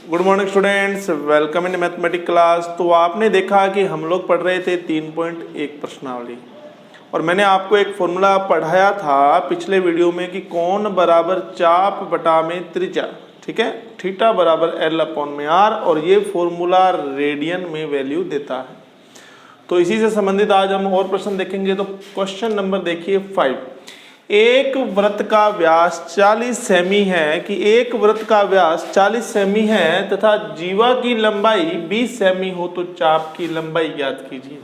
Good morning students, welcome in mathematics class. तो आपने देखा कि हम लोग पढ़ रहे थे 3.1 प्रश्नावली और मैंने आपको एक फॉर्मूला पढ़ाया था पिछले वीडियो में कि कोण बराबर चाप बटा में त्रिज्या, ठीक है, थीटा बराबर एल अपॉन में आर, और ये फॉर्मूला रेडियन में वैल्यू देता है। तो इसी से संबंधित आज हम और प्रश्न देखेंगे। तो क्वेश्चन नंबर देखिए 5। एक वृत्त का व्यास 40 सेमी है कि एक वृत्त का व्यास 40 सेमी है तथा जीवा की लंबाई 20 सेमी हो तो चाप की लंबाई ज्ञात कीजिए।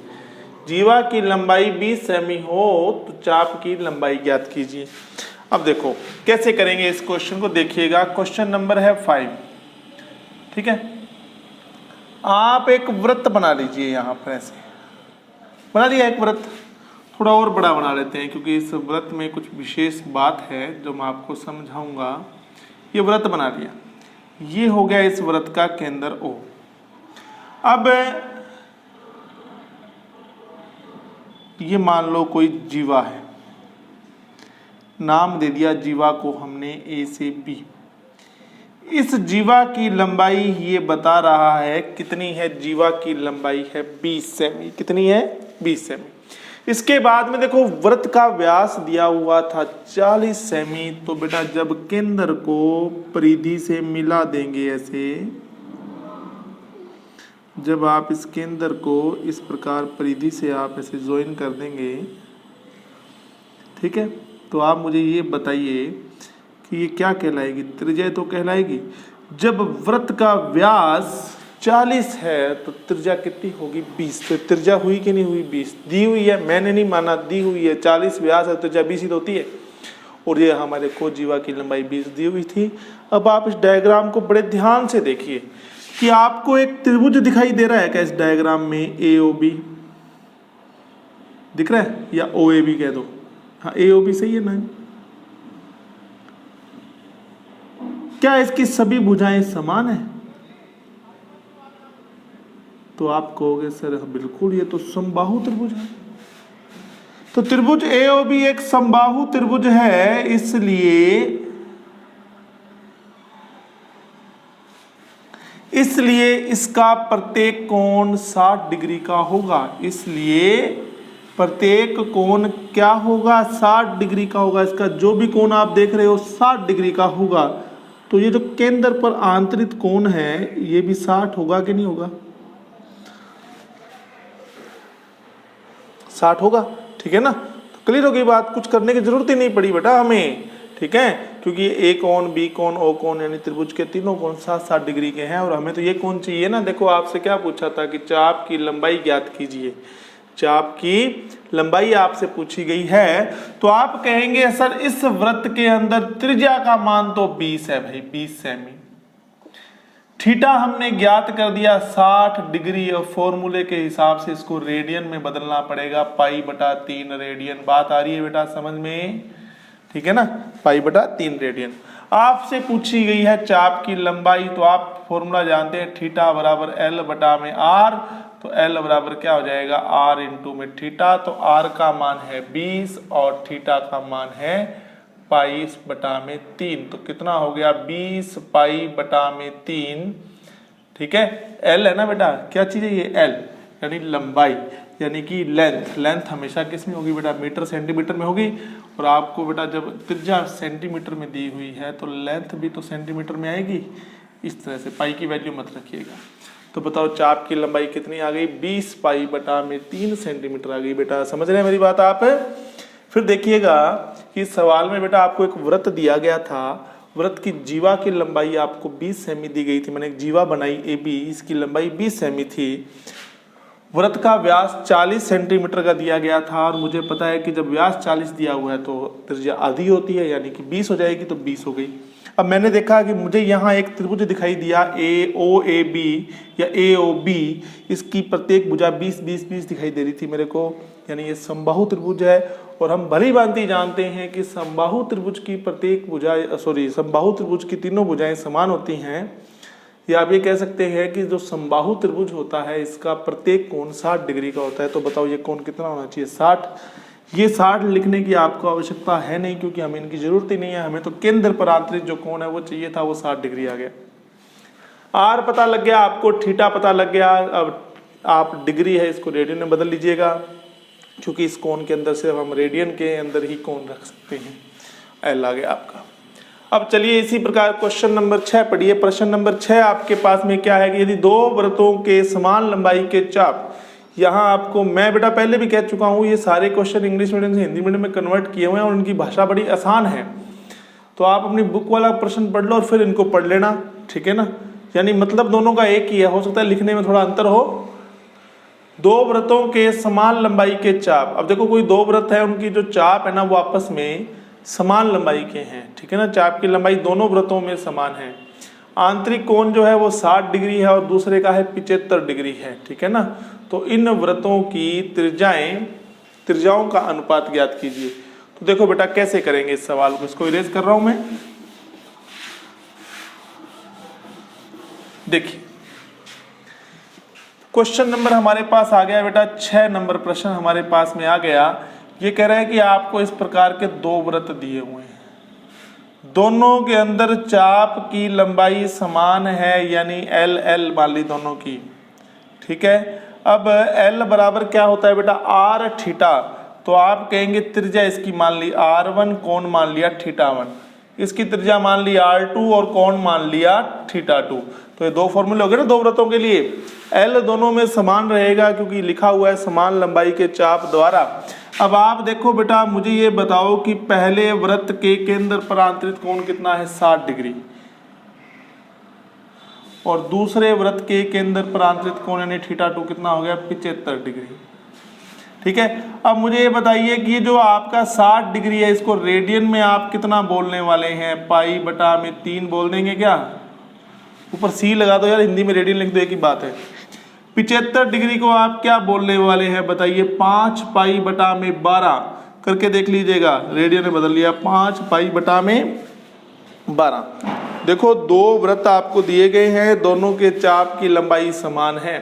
जीवा की लंबाई 20 सेमी हो तो चाप की लंबाई ज्ञात कीजिए। अब देखो कैसे करेंगे इस क्वेश्चन को, देखिएगा। क्वेश्चन नंबर है 5, ठीक है। आप एक वृत्त बना लीजिए, यहां पर ऐसे बना लिया एक वृत्त। थोड़ा और बड़ा बना लेते हैं क्योंकि इस व्रत में कुछ विशेष बात है जो मैं आपको समझाऊंगा। ये व्रत बना लिया, ये हो गया इस व्रत का केंद्र O। अब ये मान लो कोई जीवा है, नाम दे दिया जीवा को हमने A से B। इस जीवा की लंबाई ये बता रहा है कितनी है, जीवा की लंबाई है 20 सेमी। कितनी है? 20 सेमी। इसके बाद में देखो वृत्त का व्यास दिया हुआ था 40 सेमी। तो बेटा जब केंद्र को परिधि से मिला देंगे ऐसे, जब आप इस केंद्र को इस प्रकार परिधि से आप ऐसे ज्वाइन कर देंगे, ठीक है, तो आप मुझे ये बताइए कि ये क्या कहलाएगी? त्रिज्या तो कहलाएगी। जब वृत्त का व्यास 40 है तो त्रिज्या कितनी होगी? 20। तो त्रिज्या हुई कि नहीं हुई? 20 दी हुई है, मैंने नहीं माना, दी हुई है। 40 व्यास है, त्रिज्या 20 ही तो होती है। और ये हमारे को जीवा की लंबाई 20 दी हुई थी। अब आप इस डायग्राम को बड़े ध्यान से देखिए कि आपको एक त्रिभुज दिखाई दे रहा है क्या इस डायग्राम में? AOB दिख रहा है या OAB कह दो? हाँ, AOB सही है ना? क्या इसकी सभी भुजाएं समान है? तो आप कहोगे सर बिल्कुल, ये तो समबाहु त्रिभुज है। तो त्रिभुज AOB एक समबाहु त्रिभुज है, इसलिए इसका प्रत्येक कोण 60 डिग्री का होगा। इसलिए प्रत्येक कोण क्या होगा? 60 डिग्री का होगा। इसका जो भी कोण आप देख रहे हो 60 डिग्री का होगा। तो ये जो केंद्र पर आंतरिक कोण है ये भी 60 होगा कि नहीं होगा? 60 होगा, ठीक है ना? तो क्लियर हो गई बात, कुछ करने की जरूरत ही नहीं पड़ी बेटा हमें, ठीक है, क्योंकि A कोण, B कोण, O कोण यानी त्रिभुज के तीनों कोण 60-60 डिग्री के हैं। और हमें तो ये कोण चाहिए ना। देखो आपसे क्या पूछा था कि चाप की लंबाई ज्ञात कीजिए। चाप की लंबाई आपसे पूछी गई है तो आप कहेंगे सर इस वृत्त के अंदर त्रिज्या का मान तो 20 है भाई, 20 सेमी। थीटा हमने ज्ञात कर दिया 60 डिग्री, और फॉर्मूले के हिसाब से इसको रेडियन में बदलना पड़ेगा। π/3 रेडियन। बात आ रही है बेटा समझ में? ठीक है ना? π/3 रेडियन आपसे पूछी गई है चाप की लंबाई। तो आप फॉर्मूला जानते हैं, थीटा बराबर L/r। तो L बराबर क्या हो जाएगा? r इंटू में थीटा। तो r का मान है 20 और थीटा का मान है π/3। तो कितना हो गया? 20 π/3, ठीक है। L है ना बेटा, क्या चीज है ये? L यानी लंबाई, यानी कि लेंथ। लेंथ हमेशा किस में होगी बेटा? मीटर सेंटीमीटर में होगी। और आपको बेटा जब त्रिज्या सेंटीमीटर में दी हुई है तो लेंथ भी तो सेंटीमीटर में आएगी। इस तरह से पाई की वैल्यू मत रखिएगा। तो बताओ चाप की लंबाई कितनी आ गई? 20 π/3 सेंटीमीटर आ गई बेटा। समझ रहे हैं मेरी बात आप? फिर देखिएगा कि सवाल में बेटा आपको एक वृत्त दिया गया था। वृत्त की जीवा की लंबाई आपको 20 सेमी दी गई थी। मैंने एक जीवा बनाई AB, इसकी लंबाई 20 सेमी थी। वृत्त का व्यास 40 सेंटीमीटर का दिया गया था और मुझे पता है कि जब व्यास 40 दिया हुआ है तो त्रिज्या आधी होती है, यानी कि 20 हो जाएगी। तो 20 हो गई। अब मैंने देखा कि मुझे यहाँ एक त्रिभुज दिखाई दिया AOAB या AOB, इसकी प्रत्येक भुजा 20-20-20 दिखाई दे रही थी मेरे को, यानी ये समबाहु त्रिभुज है। और हम भली भांति जानते हैं कि समबाहु त्रिभुज की प्रत्येक भुजा समबाहु त्रिभुज की तीनों भुजाएं समान होती हैं। या आप ये कह सकते हैं कि जो समबाहु त्रिभुज होता है इसका प्रत्येक कोण 60 डिग्री का होता है। तो बताओ ये कोण कितना होना चाहिए? 60। ये 60 लिखने की आपको आवश्यकता है नहीं, क्योंकि हमें इनकी जरूरत ही नहीं है। हमें तो केंद्र पर आंतरिक जो कोण है वो चाहिए था, वो 60 डिग्री आ गया। आर पता लग गया आपको, थीटा पता लग गया। अब आप डिग्री है इसको रेडियन में बदल लीजिएगा, क्योंकि इस कोण के अंदर सिर्फ हम रेडियन के अंदर ही कोण रख सकते हैं। एल आ गया आपका। अब चलिए इसी प्रकार क्वेश्चन नंबर 6 पढ़िए। प्रश्न नंबर 6 आपके पास में क्या है कि यदि दो वृत्तों के समान लंबाई के चाप, यहाँ आपको मैं बेटा पहले भी कह चुका हूँ, ये सारे क्वेश्चन इंग्लिश मीडियम से हिंदी मीडियम में कन्वर्ट किए हुए हैं और उनकी भाषा बड़ी आसान है। तो आप अपनी बुक वाला प्रश्न पढ़ लो और फिर इनको पढ़ लेना, ठीक है ना। यानी मतलब दोनों का एक ही है, हो सकता है लिखने में थोड़ा अंतर हो। दो वृत्तों के समान लंबाई के चाप, अब देखो कोई दो वृत्त है, उनकी जो चाप है ना वो आपस में समान लंबाई के हैं, ठीक है ना। चाप की लंबाई दोनों वृत्तों में समान है। आंतरिक कोण जो है वो 60 डिग्री है और दूसरे का है 75 डिग्री है, ठीक है ना। तो इन वृत्तों की त्रिज्याओं का अनुपात ज्ञात कीजिए। तो देखो बेटा कैसे करेंगे इस सवाल को, इसको इरेज कर रहा हूं मैं। देखिए क्वेश्चन नंबर हमारे पास आ गया बेटा 6 नंबर प्रश्न हमारे पास में आ गया। ये कह रहा है कि आपको इस प्रकार के दो वृत्त दिए हुए हैं, दोनों के अंदर चाप की लंबाई समान है, यानी एल एल मान ली दोनों की, ठीक है। अब एल बराबर क्या होता है बेटा आर थीटा, तो आप कहेंगे त्रिज्या इसकी मान ली R1, कोण मान लिया θ1, इसकी त्रिज्या मान ली R2 और कोण मान लिया θ2। तो ये दो फॉर्मूले हो गए ना दो वृत्तों के लिए। एल दोनों में समान रहेगा क्योंकि लिखा हुआ है समान लंबाई के चाप द्वारा। अब आप देखो बेटा मुझे ये बताओ कि पहले वृत्त के केंद्र पर आंतरिक कोण कितना है 60 डिग्री, और दूसरे वृत्त के केंद्र पर आंतरिक कोण यानी θ2 कितना हो गया 75 डिग्री, ठीक है। अब मुझे ये बताइए कि जो आपका 60 डिग्री है इसको रेडियन में आप कितना बोलने वाले हैं, पाई बटा में 3 बोल देंगे क्या। ऊपर सी लगा दो यार, हिंदी में रेडियन लिख दो एक ही बात है। 75 डिग्री को आप क्या बोलने वाले हैं बताइए, 5 पाई बटा में 12 करके देख लीजिएगा, रेडियन में बदल लिया 5 पाई बटा में 12। देखो दो वृत्त आपको दिए गए हैं, दोनों के चाप की लंबाई समान है।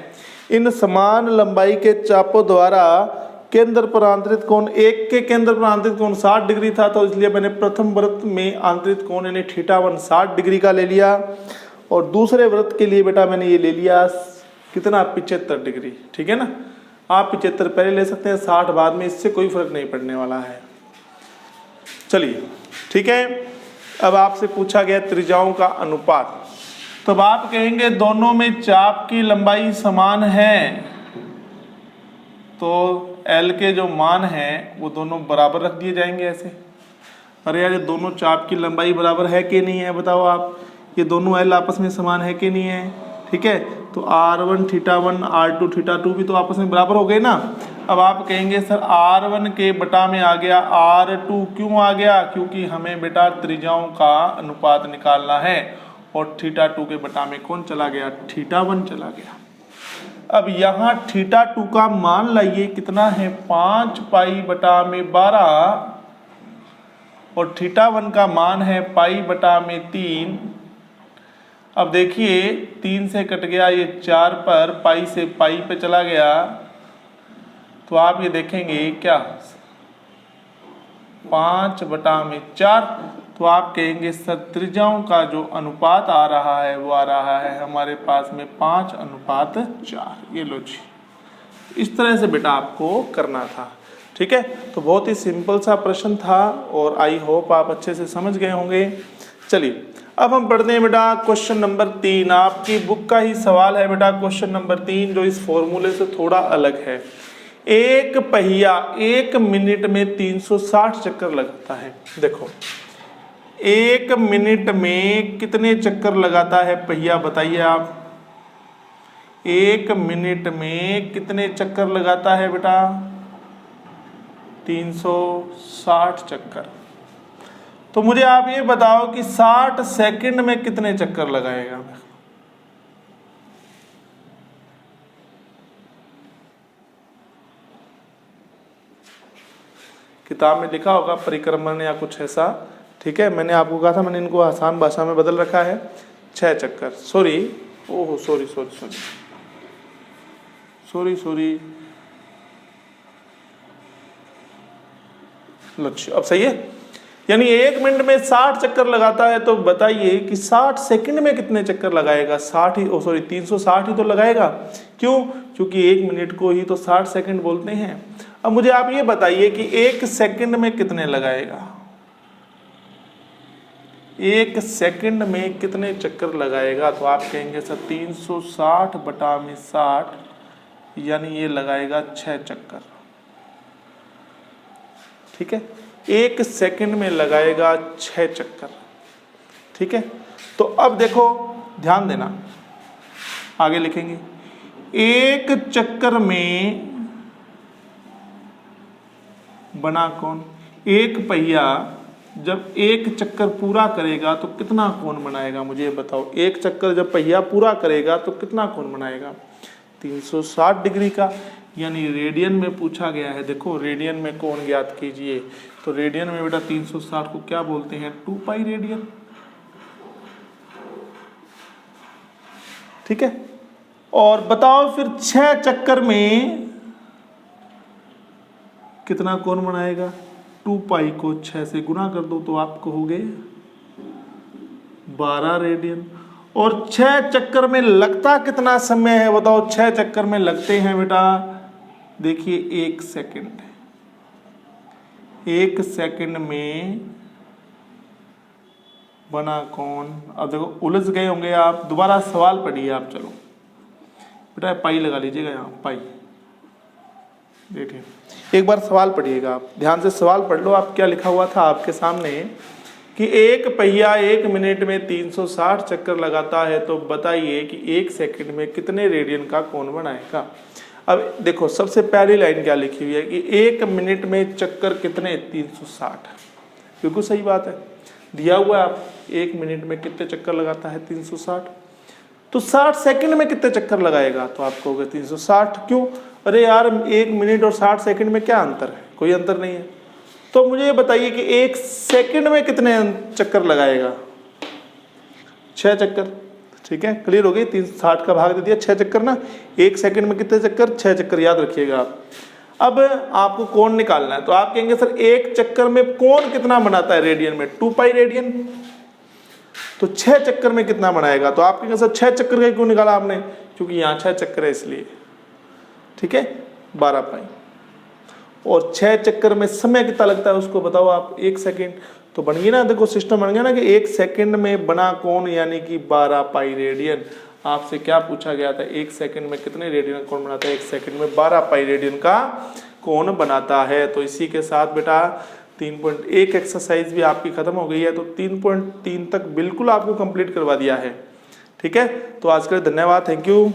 इन समान लंबाई के चापों द्वारा केंद्र पर आंतरिक कोण, एक के केंद्र पर आंतरिक कोण 60 डिग्री था, तो इसलिए मैंने प्रथम वृत्त में आंतरिक कोण यानी θ1 60 डिग्री का ले लिया, और दूसरे वृत्त के लिए बेटा मैंने ये ले लिया कितना 75 डिग्री, ठीक है ना। आप 75 पहले ले सकते हैं, 60 बाद में, इससे कोई फर्क नहीं पड़ने वाला है। चलिए ठीक है। अब आपसे पूछा गया त्रिज्याओं का अनुपात, तब आप कहेंगे दोनों में चाप की लंबाई समान है, तो एल के जो मान हैं वो दोनों बराबर रख दिए जाएंगे ऐसे। अरे यार ये दोनों चाप की लंबाई बराबर है कि नहीं है बताओ आप, ये दोनों एल आपस में समान है कि नहीं है, ठीक है। तो R1 θ1 R2 θ2 भी तो आपस में बराबर हो गए ना। अब आप कहेंगे सर R1 के बटा में आ गया R2, क्यों आ गया, क्योंकि हमें बेटा त्रिज्याओं का अनुपात निकालना है, और θ2 के बटा में कौन चला गया θ1 चला गया। अब यहाँ θ2 का मान लाइए कितना है 5 पाई बटा में 12, और θ1 का मान है पाई बटा में 3। अब देखिए 3 से कट गया ये 4 पर, पाई से पाई पे चला गया, तो आप ये देखेंगे क्या 5 बटा में 4, तो आप कहेंगे सर त्रिज्याओं का जो अनुपात आ रहा है वो आ रहा है हमारे पास में 5:4। ये लो जी, इस तरह से बेटा आपको करना था, ठीक है। तो बहुत ही सिंपल सा प्रश्न था और आई होप आप अच्छे से समझ गए होंगे। चलिए अब हम पढ़ते हैं बेटा क्वेश्चन नंबर 3। आपकी बुक का ही सवाल है बेटा क्वेश्चन नंबर 3, जो इस फॉर्मूले से थोड़ा अलग है। एक पहिया 1 मिनट में 360 चक्कर लगाता है। देखो 1 मिनट में कितने चक्कर लगाता है पहिया बताइए आप। 1 मिनट में कितने चक्कर लगाता है बेटा 360 चक्कर। तो मुझे आप ये बताओ कि 60 सेकंड में कितने चक्कर लगाएगा। किताब में लिखा होगा परिक्रमण या कुछ ऐसा, ठीक है। मैंने आपको कहा था, मैंने इनको आसान भाषा में बदल रखा है 6 चक्कर। सॉरी, ओहो sorry sorry sorry sorry sorry, अब सही है। यानी 1 मिनट में 60 चक्कर लगाता है, तो बताइए कि 60 सेकंड में कितने चक्कर लगाएगा? 360 ही तो लगाएगा। क्यों? क्योंकि 1 मिनट को ही तो 60 सेकंड बोलते हैं। अब मुझे आप ये बताइए कि 1 सेकंड में कितने लगाएगा? 1 सेकंड में कितने चक्कर लगाएगा? तो आप कहेंगे सर 360 बटा में 60, यानी ये लगाएगा 6 चक्कर। ठीक है, 1 सेकंड में लगाएगा 6 चक्कर। ठीक है, तो अब देखो ध्यान देना, आगे लिखेंगे 1 चक्कर में बना कौन? एक पहिया जब 1 चक्कर पूरा करेगा तो कितना कोण बनाएगा? मुझे बताओ, 1 चक्कर जब पहिया पूरा करेगा तो कितना कोण बनाएगा? 360 डिग्री का, यानी रेडियन में पूछा गया है। देखो रेडियन में कोण ज्ञात कीजिए, तो रेडियन में बेटा 360 को क्या बोलते हैं? 2 पाई रेडियन। ठीक है, और बताओ फिर 6 चक्कर में कितना कोण बनाएगा? 2 पाई को 6 से गुना कर दो तो आपको हो गए 12 रेडियन। और 6 चक्कर में लगता कितना समय है? बताओ 6 चक्कर में लगते हैं बेटा, देखिए 1 सेकंड। 1 सेकंड में बना कौन? अब देखो उलझ गए होंगे आप, दोबारा सवाल पढ़िए आप। चलो बेटा पाई लगा लीजिएगा यहाँ, पाई। देखिए एक बार सवाल पढ़िएगा आप, ध्यान से सवाल पढ़ लो आप। क्या लिखा हुआ था आपके सामने कि एक पहिया 1 मिनट में 360 चक्कर लगाता है, तो बताइए कि 1 सेकंड में कितने रेडियन का कोण बनाएगा। अब देखो सबसे पहली लाइन क्या लिखी हुई है कि 1 मिनट में चक्कर कितने? 360। बिल्कुल सही बात है, दिया हुआ है आप 1 मिनट में कितने चक्कर लगाता है? 360। तो 60 सेकंड में कितने चक्कर लगाएगा? तो आपको होगा 360। क्यों? अरे यार 1 मिनट और 60 सेकंड में क्या अंतर है? कोई अंतर नहीं है। तो मुझे ये बताइए कि 1 सेकंड में कितने चक्कर लगाएगा? 6 चक्कर। ठीक है, क्लियर हो गई? 360 का भाग दे दिया 6 चक्कर ना। 1 सेकंड में कितने चक्कर? 6 चक्कर, याद रखिएगा आप। अब आपको कोण निकालना है, तो आप कहेंगे सर 1 चक्कर में कोण कितना बनाता है रेडियन में? 2 पाई रेडियन। तो 6 चक्कर में कितना बनाएगा? तो आप कहेंगे सर 6 चक्कर का क्यों निकाला आपने? क्योंकि यहाँ 6 चक्कर है इसलिए। ठीक है, 12 पाई। और 6 चक्कर में समय कितना लगता है उसको बताओ आप? 1 सेकंड। तो बन गई ना, देखो सिस्टम बन गया ना कि 1 सेकंड में बना कोण यानी कि 12 पाई रेडियन। आपसे क्या पूछा गया था? 1 सेकंड में कितने रेडियन कोण बनाता है? 1 सेकंड में 12 पाई रेडियन का कोण बनाता है। तो इसी के साथ बेटा 3.1 एक्सरसाइज भी आपकी खत्म हो गई है। तो 3.3 तक बिल्कुल आपको कंप्लीट करवा दिया है। ठीक है, तो आज के लिए धन्यवाद, थैंक यू।